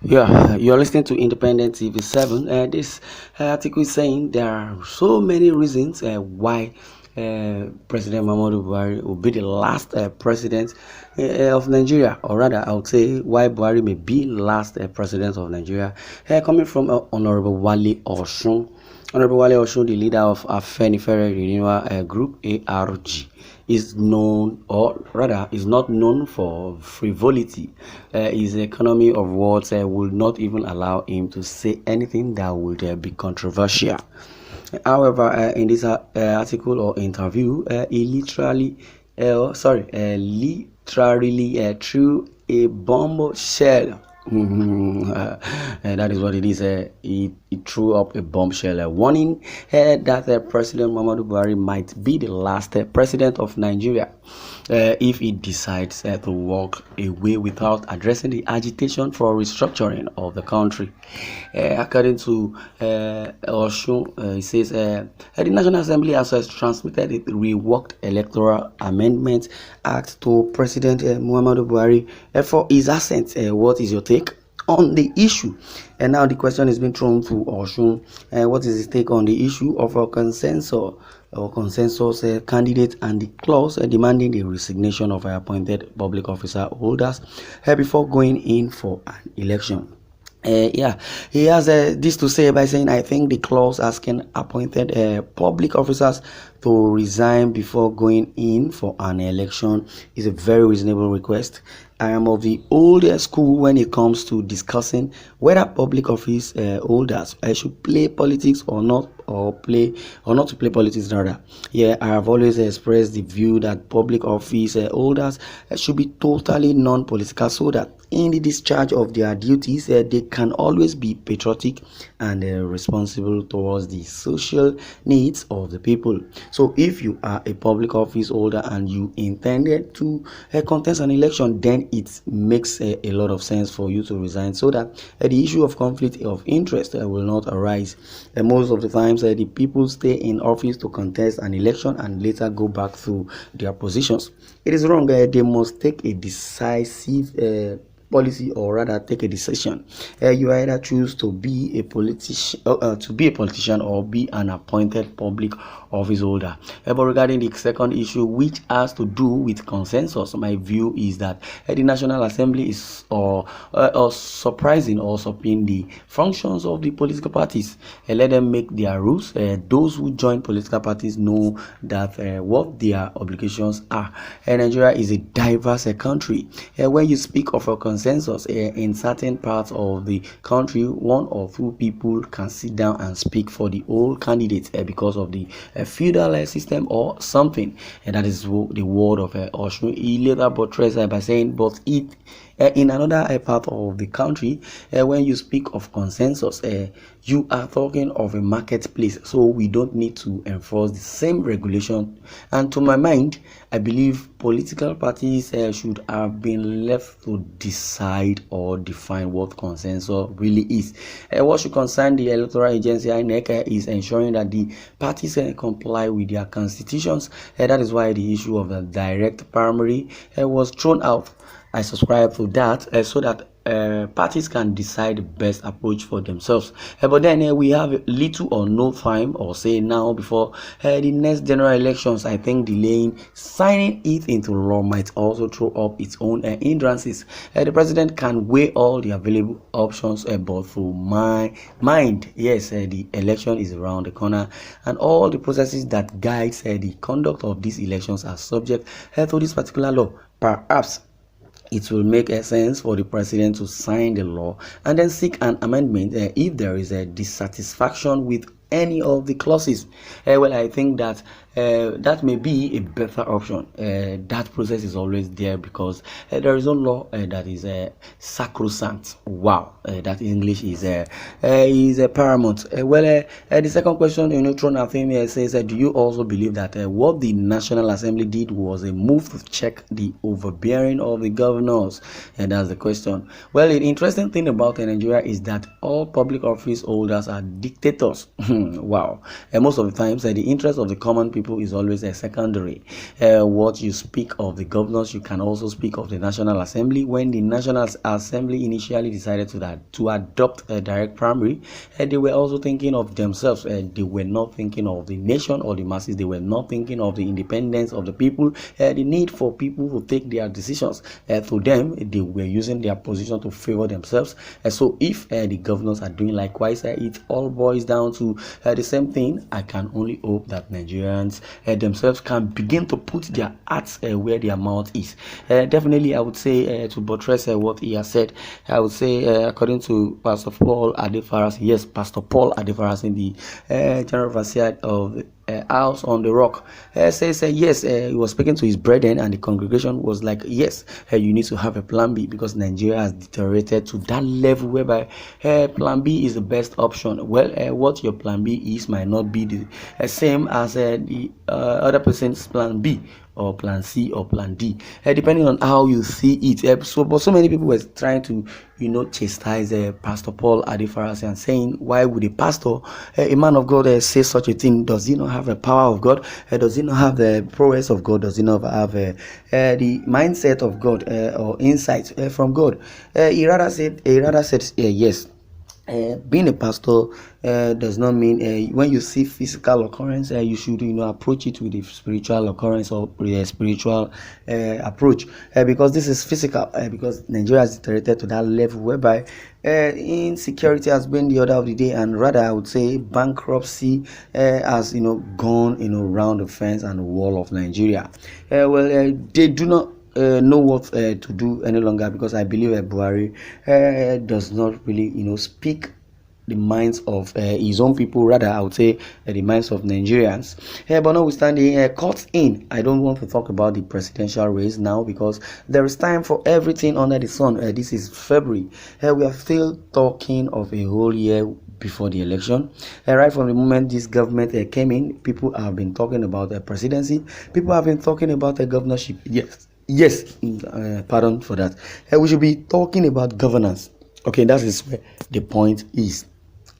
Yeah, you're listening to Independent TV 7. This article is saying there are so many reasons why President Muhammadu Buhari will be the last president of Nigeria, or rather, I would say why Buhari may be last president of Nigeria. Coming from Honorable Wale Osun. Honorable Wale Osun, the leader of Afenifere Renewal Group, ARG, is known, or rather is not known for frivolity. His economy of words will not even allow him to say anything that would be controversial. However, in this article or interview, he literally threw a bombshell. And that is what it is. He threw up a bombshell, warning that President Muhammadu Buhari might be the last president of Nigeria if he decides to walk away without addressing the agitation for restructuring of the country. According to Oshun, he says the National Assembly has transmitted a reworked Electoral Amendment Act to President Muhammadu Buhari for his assent. What is your take on the issue? And now the question is being thrown to Oshun. What is his take on the issue of a consensus candidate and the clause demanding the resignation of appointed public officer holders before going in for an election? Yeah, he has this to say by saying, I think the clause asking appointed public officers to resign before going in for an election is a very reasonable request. I am of the older school when it comes to discussing whether public office holders should play politics or not, or not to play politics rather. Yeah, I have always expressed the view that public office holders should be totally non-political, so that in the discharge of their duties they can always be patriotic and responsible towards the social needs of the people. So if you are a public office holder and you intended to contest an election, then it makes a lot of sense for you to resign, so that the issue of conflict of interest will not arise. Most of the times the people stay in office to contest an election and later go back to their positions. It is wrong. They must take a decisive policy, or rather take a decision. You either choose to be a politician, or be an appointed public office holder. But regarding the second issue, which has to do with consensus, my view is that the National Assembly is surprising or usurping the functions of the political parties. Let them make their rules. Those who join political parties know that what their obligations are. Nigeria is a diverse country. When you speak of a consensus in certain parts of the country, one or two people can sit down and speak for the whole candidates because of the feudal system or something. And that is the word of Oshun. He later buttressed by saying, but it in another part of the country, when you speak of consensus, you are talking of a marketplace, so we don't need to enforce the same regulation. And to my mind, I believe political parties should have been left to decide or define what consensus really is. What should concern the electoral agency INEC is ensuring that the parties comply with their constitutions. That is why the issue of the direct primary was thrown out. I subscribe to that so that parties can decide the best approach for themselves. But then we have little or no time, or say now, before the next general elections. I think delaying signing it into law might also throw up its own hindrances. The president can weigh all the available options, but for my mind, yes, the election is around the corner, and all the processes that guides the conduct of these elections are subject to this particular law. Perhaps it will make sense for the president to sign the law and then seek an amendment if there is a dissatisfaction with any of the clauses. Well, I think that that may be a better option. That process is always there, because there is no law that is sacrosanct. Wow, that English is paramount. Well, the second question, thrown at him says, do you also believe that what the National Assembly did was a move to check the overbearing of the governors? And that's the question. Well, the interesting thing about Nigeria is that all public office holders are dictators. Wow. And most of the times, the interest of the common people people is always a secondary. What you speak of the governors, you can also speak of the National Assembly. When the National Assembly initially decided to adopt a direct primary, they were also thinking of themselves. They were not thinking of the nation or the masses. They were not thinking of the independence of the people, the need for people to take their decisions. To them, they were using their position to favor themselves. So if the governors are doing likewise, it all boils down to the same thing. I can only hope that Nigerians themselves can begin to put their hearts where their mouth is. Definitely, I would say to buttress what he has said, I would say according to Pastor Paul Adefaras, yes, Pastor Paul Adefaras in the General Overseer of the House on the Rock, says yes, he was speaking to his brethren, and the congregation was like, yes, you need to have a plan B, because Nigeria has deteriorated to that level whereby plan B is the best option. Well, what your plan B is might not be the same as the other person's plan B or plan C or plan D, depending on how you see it. But so many people were trying to, chastise Pastor Paul Adefaras and saying, why would a pastor, a man of God, say such a thing? Does he not have the power of God? Does he not have the prowess of God? Does he not have the mindset of God or insight from God? He rather said yes. Being a pastor does not mean when you see physical occurrence, you should approach it with a spiritual occurrence or a spiritual approach, because this is physical, because Nigeria has deteriorated to that level whereby insecurity has been the order of the day, and rather I would say bankruptcy has gone round the fence and the wall of Nigeria. They do not know what to do any longer, because I believe Buhari does not really speak the minds of his own people, rather I would say the minds of Nigerians. But notwithstanding, cuts in, I don't want to talk about the presidential race now, because there is time for everything under the sun. This is February. We are still talking of a whole year before the election. Right from the moment this government came in, people have been talking about the presidency. People have been talking about the governorship. Yes, pardon for that. We should be talking about governance. Okay, that is where the point is.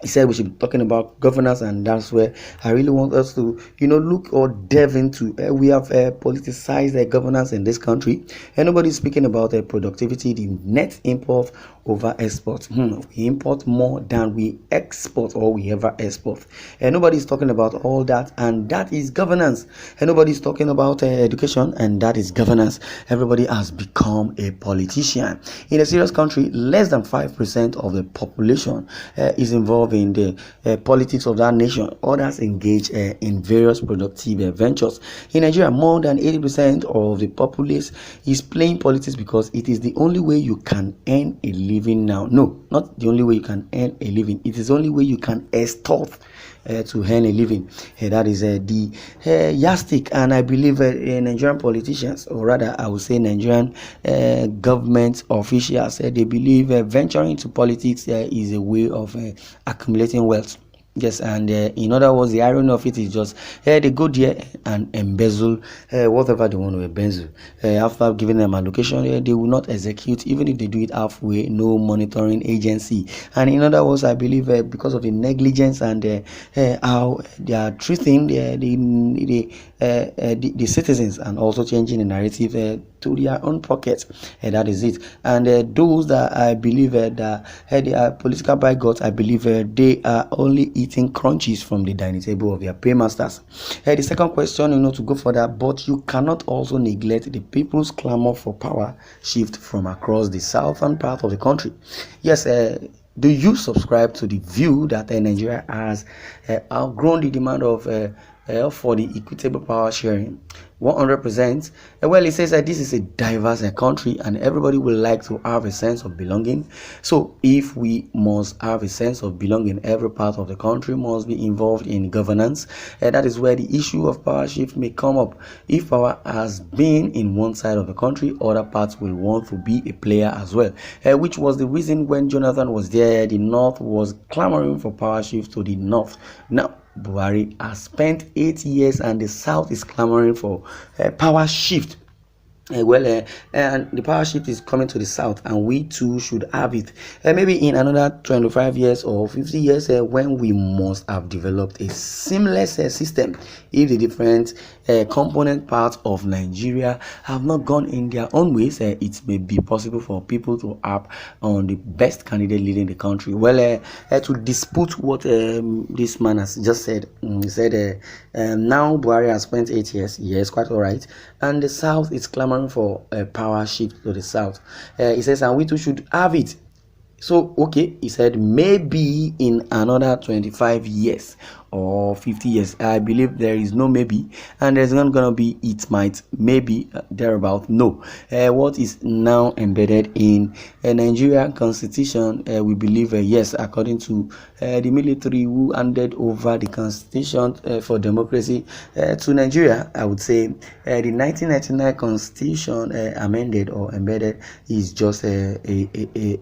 He said we should be talking about governance, and that's where I really want us to, look or delve into. We have politicized governance in this country, and nobody's speaking about productivity, the net import over export. We import more than we export or we ever export, and nobody's talking about all that, and that is governance. And nobody's talking about education, and that is governance. Everybody has become a politician. In a serious country, less than 5% of the population is involved in the politics of that nation. Others engage in various productive ventures. In Nigeria, more than 80% of the populace is playing politics because it is the only way you can earn a living now. No, not the only way you can earn a living. It is the only way you can extort to earn a living. That is the yardstick. And I believe Nigerian politicians, or rather I would say Nigerian government officials, they believe venturing into politics is a way of accumulating wealth. Yes, and in other words, the irony of it is just they go there and embezzle whatever they want to embezzle. After giving them allocation, they will not execute, even if they do it halfway. No monitoring agency. And in other words, I believe because of the negligence and how they are treating the citizens, and also changing the narrative to their own pockets, that is it. And those that I believe that they are political bigots, I believe they are only eating crunchies from the dining table of their paymasters. The second question, to go further, but you cannot also neglect the people's clamor for power shift from across the southern part of the country. Yes, do you subscribe to the view that Nigeria has outgrown the demand of for the equitable power sharing? 100%. Well, it says that this is a diverse country, and everybody will like to have a sense of belonging. So if we must have a sense of belonging, every part of the country must be involved in governance. That is where the issue of power shift may come up. If power has been in one side of the country, other parts will want to be a player as well, which was the reason when Jonathan was there, the North was clamoring for power shift to the North. Now Buhari has spent 8 years and the South is clamoring for power shift. And the power shift is coming to the south, and we too should have it. Maybe in another 25 years or 50 years, when we must have developed a seamless system. If the different component parts of Nigeria have not gone in their own ways, it may be possible for people to act on the best candidate leading the country. To dispute what this man has just said, he said now Buhari has spent 8 years. Yes, quite all right, and the south is clamoring for a power shift to the south. He says, and we too should have it. So, okay, he said maybe in another 25 years or 50 years. I believe there is no maybe, and there's not gonna be it might, maybe, thereabout. No. What is now embedded in a Nigerian constitution, we believe, yes, according to the military who handed over the constitution for democracy to Nigeria, I would say the 1999 constitution amended or embedded is just a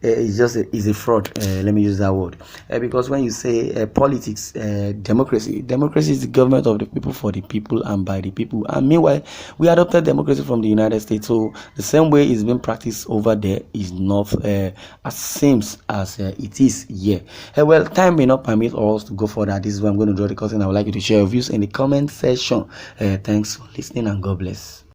is a fraud. Let me use that word, because when you say politics, democracy is the government of the people, for the people, and by the people. And meanwhile, we adopted democracy from the United States, so the same way it's been practiced over there is not as same as it is here. Time may not permit us to go further. This is where I'm going to draw the curtain. I would like you to share your views in the comment section. Thanks for listening, and God bless.